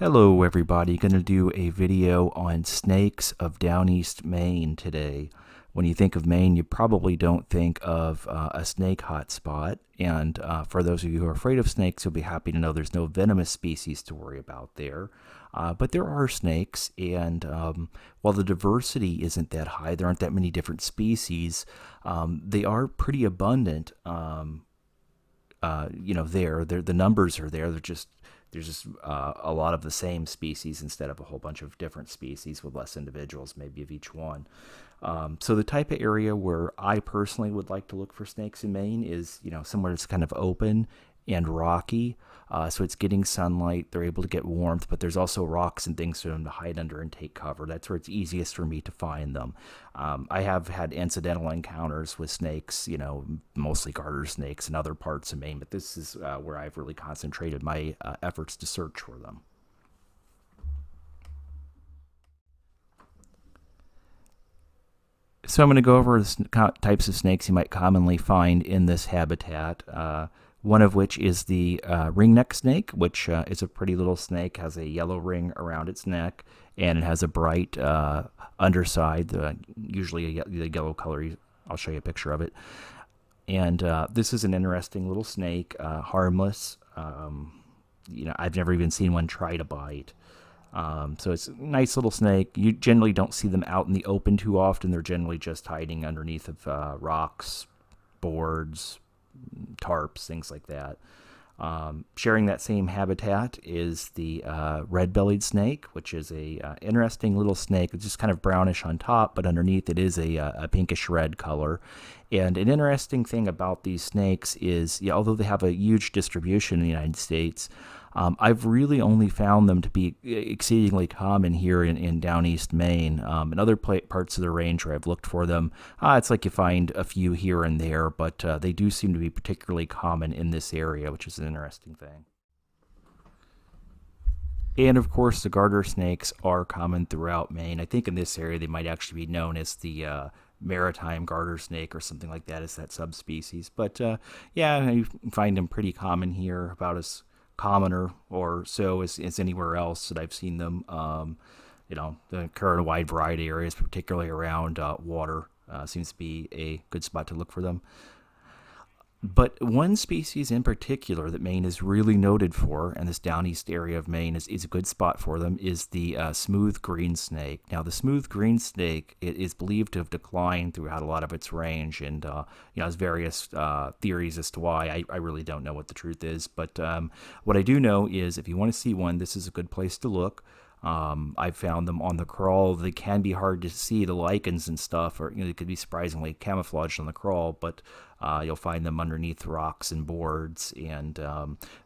Hello everybody, going to do a video on snakes of Downeast Maine today. When you think of Maine, you probably don't think of a snake hotspot, and for those of you who are afraid of snakes, you'll be happy to know there's no venomous species to worry about there. But there are snakes, and while the diversity isn't that high, there aren't that many different species, they are pretty abundant. The numbers are there. There's just a lot of the same species instead of a whole bunch of different species with less individuals, maybe of each one. So the type of area where I personally would like to look for snakes in Maine is, somewhere that's kind of open and rocky. So it's getting sunlight, they're able to get warmth, but there's also rocks and things for them to hide under and take cover. That's where it's easiest for me to find them. I have had incidental encounters with snakes, mostly garter snakes in other parts of Maine, but this is where I've really concentrated my efforts to search for them. So I'm going to go over the types of snakes you might commonly find in this habitat. One of which is the ringneck snake, which is a pretty little snake, has a yellow ring around its neck, and it has a bright underside, usually the yellow color. I'll show you a picture of it. And this is an interesting little snake, harmless. I've never even seen one try to bite. So it's a nice little snake. You generally don't see them out in the open too often. They're generally just hiding underneath of rocks, boards, tarps, things like that. Sharing that same habitat is the red-bellied snake, which is a interesting little snake. It's just kind of brownish on top, but underneath it is a pinkish red color. And an interesting thing about these snakes is, although they have a huge distribution in the United States, I've really only found them to be exceedingly common here in Downeast Maine. In other parts of the range where I've looked for them, it's like you find a few here and there, but they do seem to be particularly common in this area, which is an interesting thing. And of course, the garter snakes are common throughout Maine. I think in this area they might actually be known as the maritime garter snake or something like that, as that subspecies. But yeah, you find them pretty common here, about as commoner or so as anywhere else that I've seen them. They occur in a wide variety of areas, particularly around water. Seems to be a good spot to look for them. But one species in particular that Maine is really noted for, and this Downeast area of Maine is a good spot for them, is the smooth green snake. Now, the smooth green snake is believed to have declined throughout a lot of its range, and there's various theories as to why. I really don't know what the truth is, but what I do know is if you want to see one, this is a good place to look. I've found them on the crawl. They can be hard to see, the lichens and stuff, or they could be surprisingly camouflaged on the crawl, but you'll find them underneath rocks and boards, and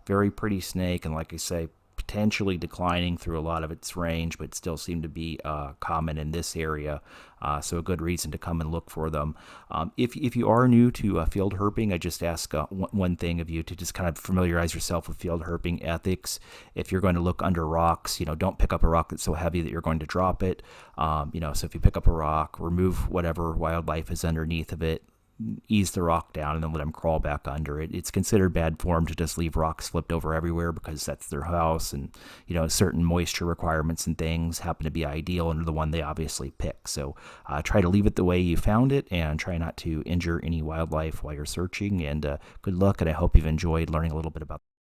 very pretty snake, and like I say, potentially declining through a lot of its range, but still seem to be common in this area, so a good reason to come and look for them. If you are new to field herping, I just ask one thing of you, to just kind of familiarize yourself with field herping ethics. If you're going to look under rocks, don't pick up a rock that's so heavy that you're going to drop it. So if you pick up a rock, remove whatever wildlife is underneath of it, ease the rock down, and then let them crawl back under it. It's considered bad form to just leave rocks flipped over everywhere, because that's their house, and certain moisture requirements and things happen to be ideal and are the one they obviously pick. So try to leave it the way you found it, and try not to injure any wildlife while you're searching. And good luck, and I hope you've enjoyed learning a little bit about